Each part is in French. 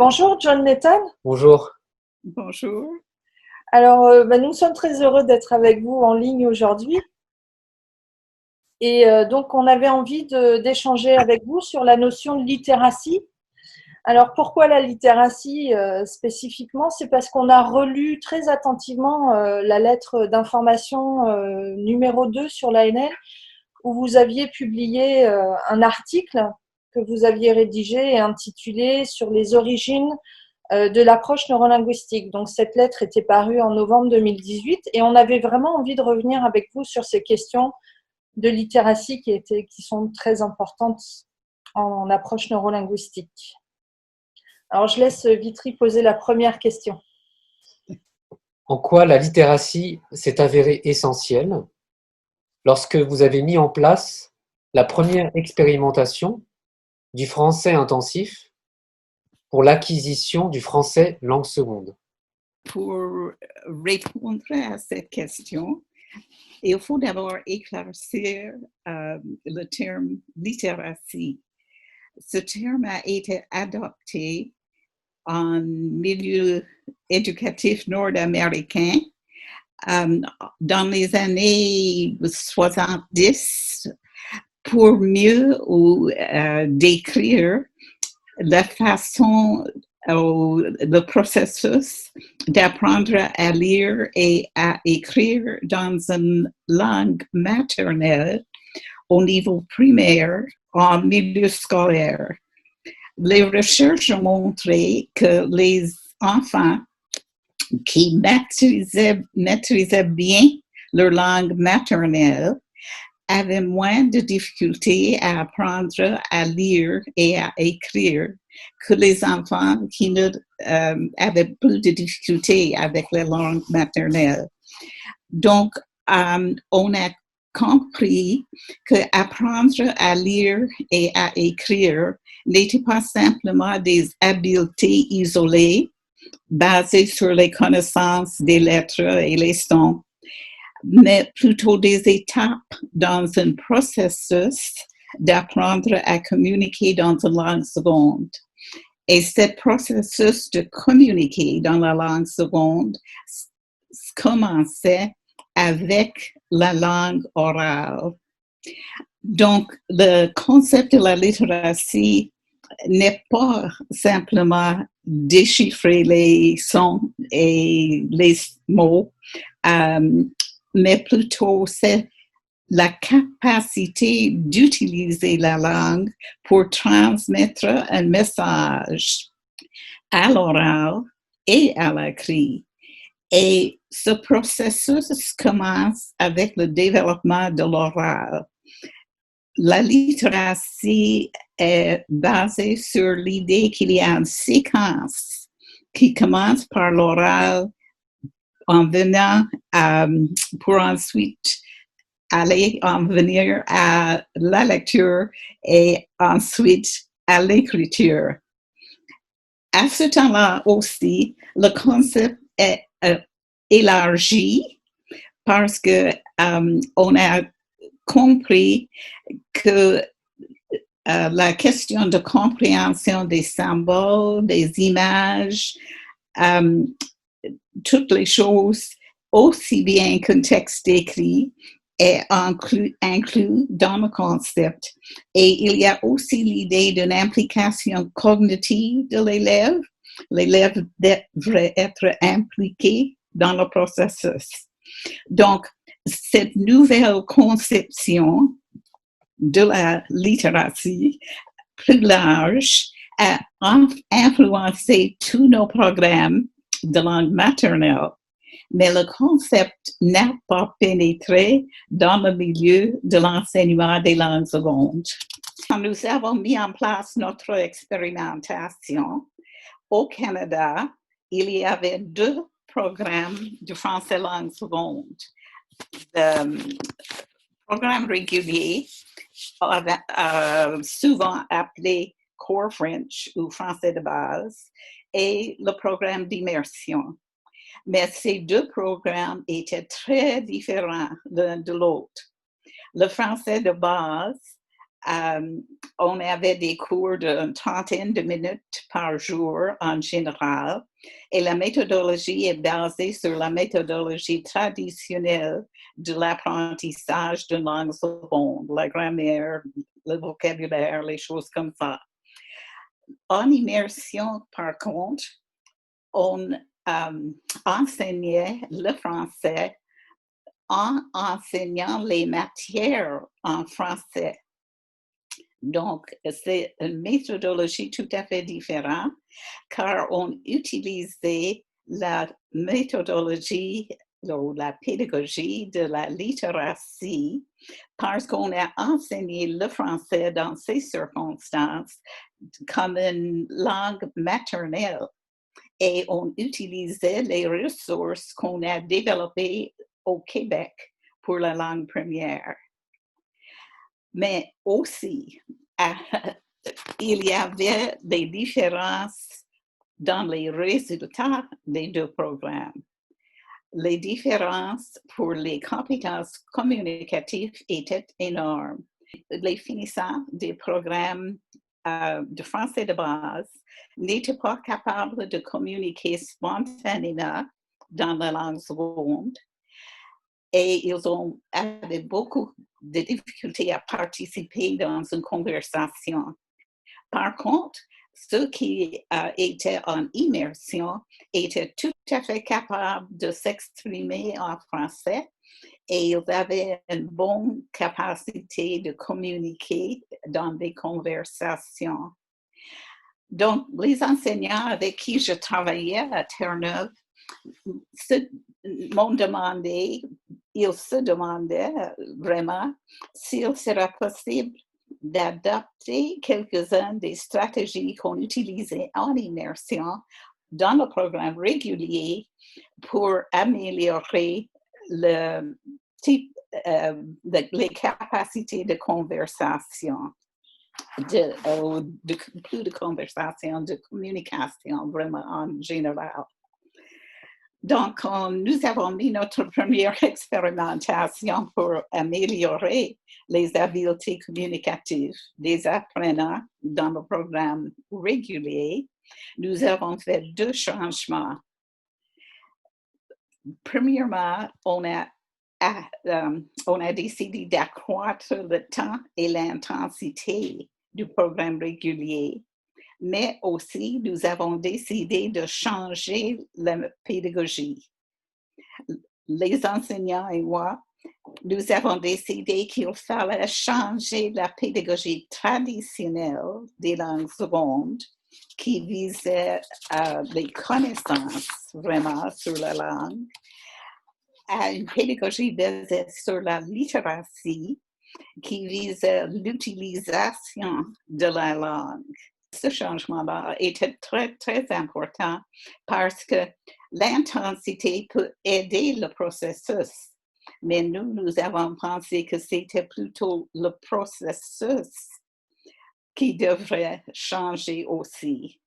Bonjour, Joan Netten. Bonjour. Bonjour. Alors, nous sommes très heureux d'être avec vous en ligne aujourd'hui. Et donc, on avait envie d'échanger avec vous sur la notion de littératie. Alors, pourquoi la littératie spécifiquement? C'est parce qu'on a relu très attentivement la lettre d'information numéro 2 sur l'ANL, où vous aviez publié un article que vous aviez rédigé et intitulé « Sur les origines de l'approche neurolinguistique ». Donc, cette lettre était parue en novembre 2018 et on avait vraiment envie de revenir avec vous sur ces questions de littératie qui sont très importantes en approche neurolinguistique. Alors, je laisse Vitry poser la première question. En quoi la littératie s'est avérée essentielle lorsque vous avez mis en place la première expérimentation du français intensif pour l'acquisition du français langue seconde? Pour répondre à cette question, il faut d'abord éclaircir le terme littératie. Ce terme a été adopté en milieu éducatif nord-américain dans les années 70 pour mieux décrire la façon, le processus d'apprendre à lire et à écrire dans une langue maternelle au niveau primaire en milieu scolaire. Les recherches ont montré que les enfants qui maîtrisaient bien leur langue maternelle avaient moins de difficultés à apprendre à lire et à écrire que les enfants qui avaient plus de difficultés avec la langue maternelle. Donc, on a compris qu'apprendre à lire et à écrire n'était pas simplement des habiletés isolées basées sur les connaissances des lettres et les sons, mais plutôt des étapes dans un processus d'apprendre à communiquer dans une langue seconde. Et ce processus de communiquer dans la langue seconde commençait avec la langue orale. Donc, le concept de la littératie n'est pas simplement déchiffrer les sons et les mots, mais plutôt c'est la capacité d'utiliser la langue pour transmettre un message à l'oral et à l'écrit. Et ce processus commence avec le développement de l'oral. La littératie est basée sur l'idée qu'il y a une séquence qui commence par l'oral en venant pour ensuite en venir à la lecture et ensuite à l'écriture. À ce temps-là aussi, le concept est élargi parce que on a compris que la question de compréhension des symboles, des images, toutes les choses, aussi bien qu'un texte écrit, est inclus dans le concept. Et il y a aussi l'idée d'une implication cognitive de l'élève. L'élève devrait être impliqué dans le processus. Donc, cette nouvelle conception de la littératie plus large a influencé tous nos programmes de langue maternelle, mais le concept n'a pas pénétré dans le milieu de l'enseignement des langues secondes. Quand nous avons mis en place notre expérimentation, au Canada, il y avait 2 programmes de français langue seconde. Le programme régulier, souvent appelé Core French ou français de base, et le programme d'immersion. Mais ces 2 programmes étaient très différents l'un de l'autre. Le français de base On avait des cours d'une trentaine de minutes par jour en général, et la méthodologie est basée sur la méthodologie traditionnelle de l'apprentissage d'une langue seconde, la grammaire, le vocabulaire, les choses comme ça. En immersion, par contre, on enseignait le français en enseignant les matières en français. Donc, c'est une méthodologie tout à fait différente car on utilisait la méthodologie ou la pédagogie de la littératie parce qu'on a enseigné le français dans ces circonstances comme une langue maternelle et on utilisait les ressources qu'on a développées au Québec pour la langue première. Mais aussi, il y avait des différences dans les résultats des deux programmes. Les différences pour les compétences communicatives étaient énormes. Les finissants des programmes de français de base n'étaient pas capables de communiquer spontanément dans la langue seconde et ils avaient beaucoup de difficultés à participer dans une conversation. Par contre, ceux qui étaient en immersion étaient tout à fait capables de s'exprimer en français et ils avaient une bonne capacité de communiquer dans des conversations. Donc, les enseignants avec qui je travaillais à Terre-Neuve ils se demandaient vraiment s'il serait possible d'adapter quelques-unes des stratégies qu'on utilisait en immersion dans le programme régulier pour améliorer le type, les capacités de conversation, plus de conversation, de communication vraiment en général. Donc, nous avons mis notre première expérimentation pour améliorer les habiletés communicatives des apprenants dans le programme régulier. Nous avons fait 2 changements. Premièrement, on a décidé d'accroître le temps et l'intensité du programme régulier. Mais aussi, nous avons décidé de changer la pédagogie. Les enseignants et moi, nous avons décidé qu'il fallait changer la pédagogie traditionnelle des langues secondes qui visait les connaissances vraiment sur la langue à une pédagogie basée sur la littératie qui visait l'utilisation de la langue. Ce changement-là était très, très important parce que l'intensité peut aider le processus. Mais nous avons pensé que c'était plutôt le processus qui devrait changer aussi.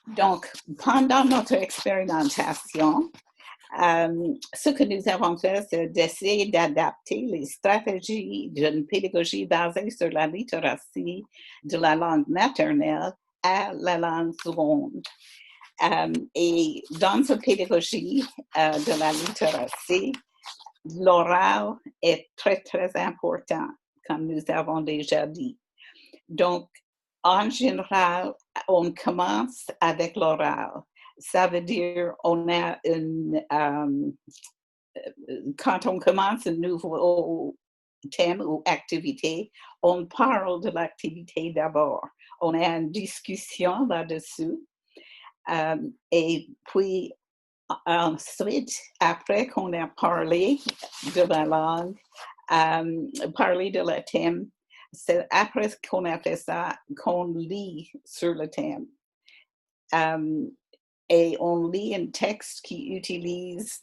Donc, pendant notre expérimentation, ce que nous avons fait, c'est d'essayer d'adapter les stratégies d'une pédagogie basée sur la littératie de la langue maternelle à la langue seconde. Et dans cette pédagogie de la littératie, l'oral est très, très important, comme nous avons déjà dit. Donc, en général, on commence avec l'oral. Ça veut dire on a quand on commence un nouveau thème ou activité, on parle de l'activité d'abord. On a une discussion là-dessus. Et puis, ensuite, après qu'on a parlé de la langue, parlé de le thème, c'est après qu'on a fait ça qu'on lit sur le thème. Et on lit un texte qui utilise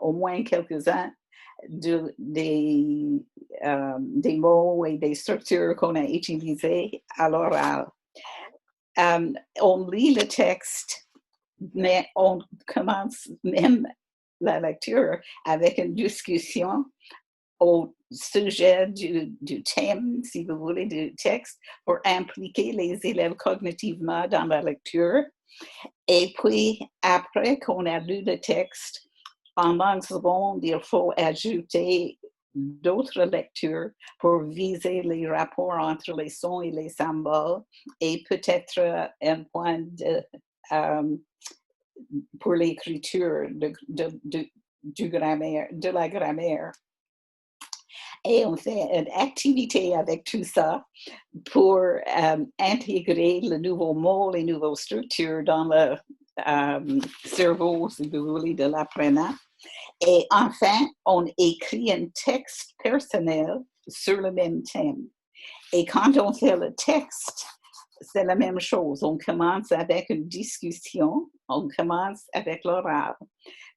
au moins quelques-uns des mots et des structures qu'on a utilisées à l'oral. On lit le texte, mais on commence même la lecture avec une discussion au sujet du thème, si vous voulez, du texte, pour impliquer les élèves cognitivement dans la lecture. Et puis, après qu'on a lu le texte, en langue seconde, il faut ajouter d'autres lectures pour viser les rapports entre les sons et les symboles et peut-être un point pour l'écriture de la grammaire. Et on fait une activité avec tout ça pour intégrer le nouveau mot, les nouvelles structures dans le cerveau, si vous voulez, de l'apprenant. Et enfin, on écrit un texte personnel sur le même thème. Et quand on fait le texte, c'est la même chose. On commence avec une discussion, on commence avec l'oral.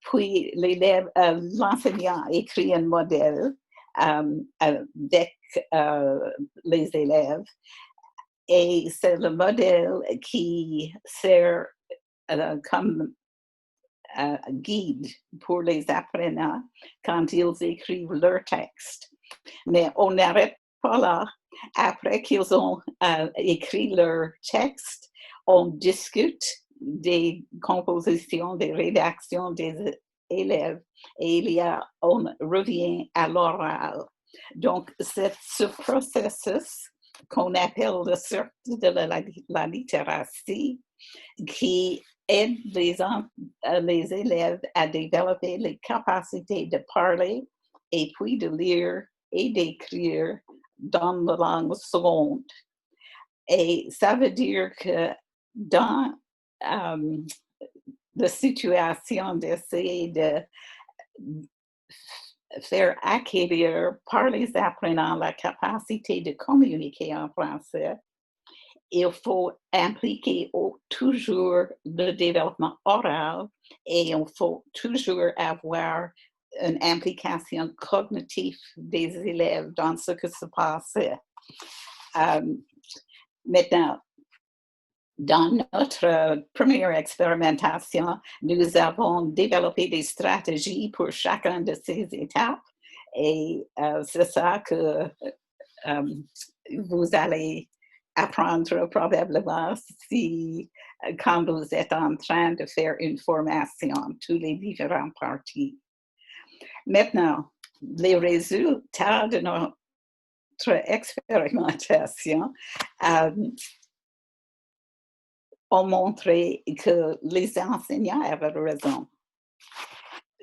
Puis l'enseignant écrit un modèle avec les élèves. Et c'est le modèle qui sert comme guide pour les apprenants quand ils écrivent leur texte. Mais on n'arrête pas là. Après qu'ils ont écrit leur texte, on discute des compositions, des rédactions des élèves et on revient à l'oral. Donc, c'est ce processus qu'on appelle le cercle de la littératie qui aide les élèves à développer les capacités de parler et puis de lire et d'écrire dans la langue seconde. Et ça veut dire que dans la situation d'essayer de faire acquérir par les apprenants la capacité de communiquer en français, il faut impliquer toujours le développement oral et il faut toujours avoir une implication cognitive des élèves dans ce qui se passait. Maintenant, dans notre première expérimentation, nous avons développé des stratégies pour chacune de ces étapes et c'est ça que vous allez apprendre probablement quand vous êtes en train de faire une formation, tous les différentes parties. Maintenant, les résultats de notre expérimentation ont montré que les enseignants avaient raison.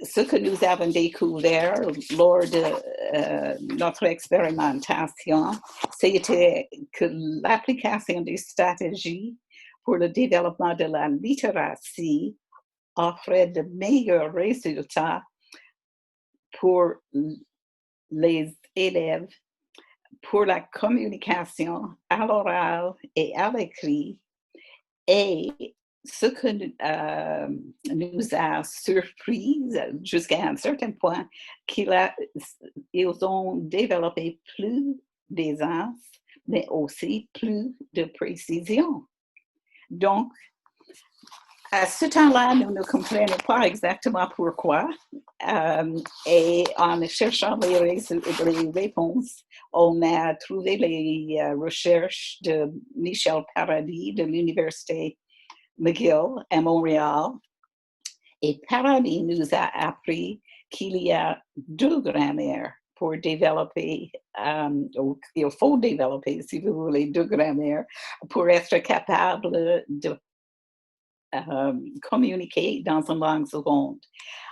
Ce que nous avons découvert lors de notre expérimentation, c'était que l'application des stratégies pour le développement de la littératie offrait de meilleurs résultats pour les élèves, pour la communication à l'oral et à l'écrit. Et ce que nous a surpris jusqu'à un certain point, ils ont développé plus d'aisance, mais aussi plus de précision. Donc, à ce temps-là, nous ne comprenions pas exactement pourquoi. Et en cherchant les réponses, on a trouvé les recherches de Michel Paradis de l'Université McGill à Montréal. Et Paradis nous a appris qu'il y a deux grammaires pour développer, il faut développer, si vous voulez, deux grammaires pour être capable de communiquer dans une langue seconde.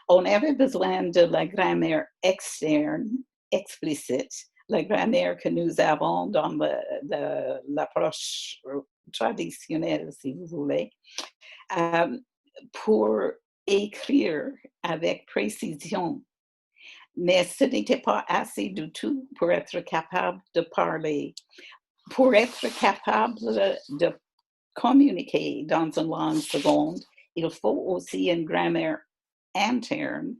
On avait besoin de la grammaire externe, explicite, la grammaire que nous avons dans l'approche traditionnelle, si vous voulez, pour écrire avec précision. Mais ce n'était pas assez du tout pour être capable de parler. Pour être capable de communiquer dans une langue seconde, il faut aussi une grammaire interne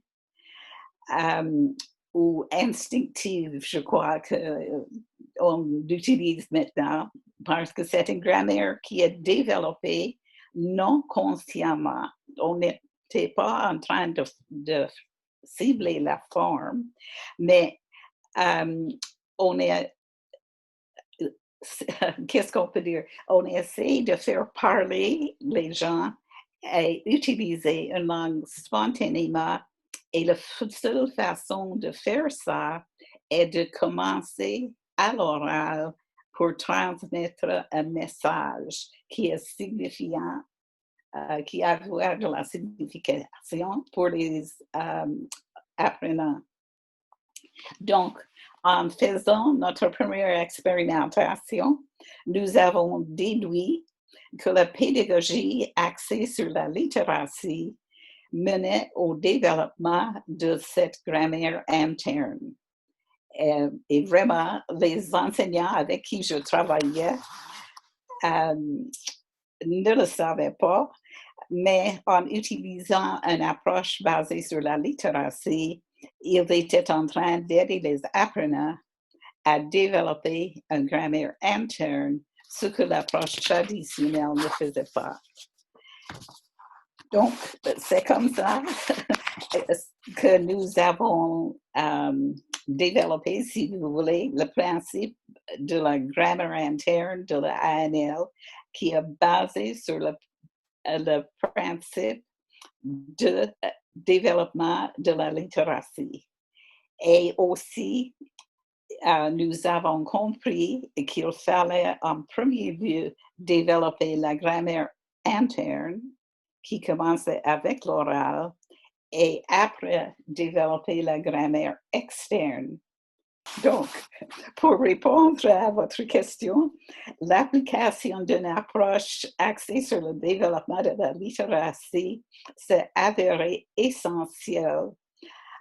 ou instinctive, je crois qu'on l'utilise maintenant, parce que c'est une grammaire qui est développée non consciemment. On n'était pas en train de cibler la forme, mais on est, qu'est-ce qu'on peut dire? On essaie de faire parler les gens et utiliser une langue spontanément. Et la seule façon de faire ça est de commencer à l'oral pour transmettre un message qui est signifiant, qui a de la signification pour les apprenants. Donc, en faisant notre première expérimentation, nous avons déduit que la pédagogie axée sur la littératie menait au développement de cette grammaire interne. Et vraiment, les enseignants avec qui je travaillais ne le savaient pas, mais en utilisant une approche basée sur la littératie, ils étaient en train d'aider les apprenants à développer une grammaire interne, ce que l'approche traditionnelle ne faisait pas. Donc, c'est comme ça que nous avons développé, si vous voulez, le principe de la grammaire interne de la ANL, qui est basé sur le principe de développement de la littératie. Et aussi, nous avons compris qu'il fallait en premier lieu développer la grammaire interne, qui commençait avec l'oral, et après développer la grammaire externe. Donc, pour répondre à votre question, l'application d'une approche axée sur le développement de la littératie s'est avérée essentielle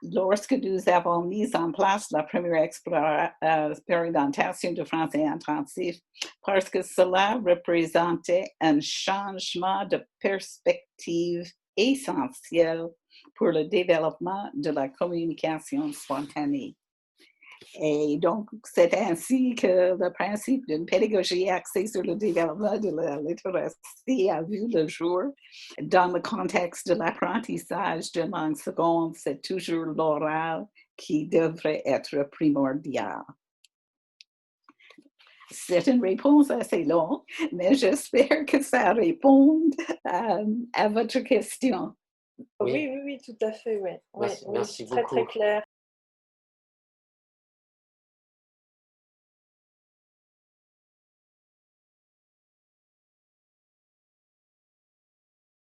lorsque nous avons mis en place la première expérimentation de français intensif, parce que cela représentait un changement de perspective essentiel pour le développement de la communication spontanée. Et donc, c'est ainsi que le principe d'une pédagogie axée sur le développement de la littératie a vu le jour. Dans le contexte de l'apprentissage de langue seconde, c'est toujours l'oral qui devrait être primordial. C'est une réponse assez longue, mais j'espère que ça réponde à votre question. Oui, tout à fait, oui. Merci, Oui, merci très, beaucoup. très clair.